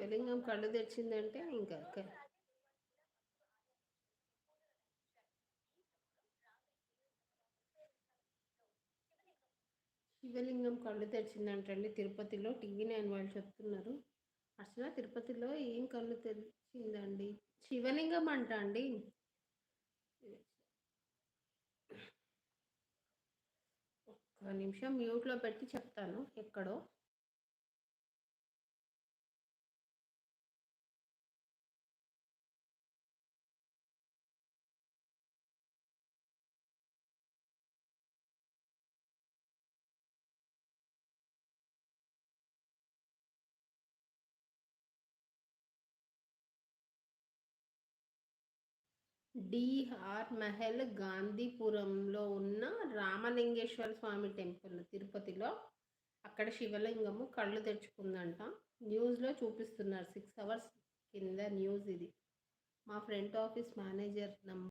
శివలింగం కళ్ళు తెరిచిందంటే ఇంకా శివలింగం కళ్ళు తెరిచిందంటండి తిరుపతిలో. టీవీ 9 వాళ్ళు చెప్తున్నారు. అసలు తిరుపతిలో ఏం కళ్ళు తెరిచిందండి? శివలింగం అంట అండి. ఒక్క నిమిషం మ్యూట్లో పెట్టి చెప్తాను ఎక్కడో. డిఆర్ మహల్ గాంధీపురంలో ఉన్న రామలింగేశ్వర స్వామి టెంపుల్ తిరుపతిలో. అక్కడ శివలింగము కళ్ళు తెరుచుకుందంట. న్యూస్లో చూపిస్తున్నారు 6 hours కింద న్యూస్ ఇది. మా ఫ్రంట్ ఆఫీస్ మేనేజర్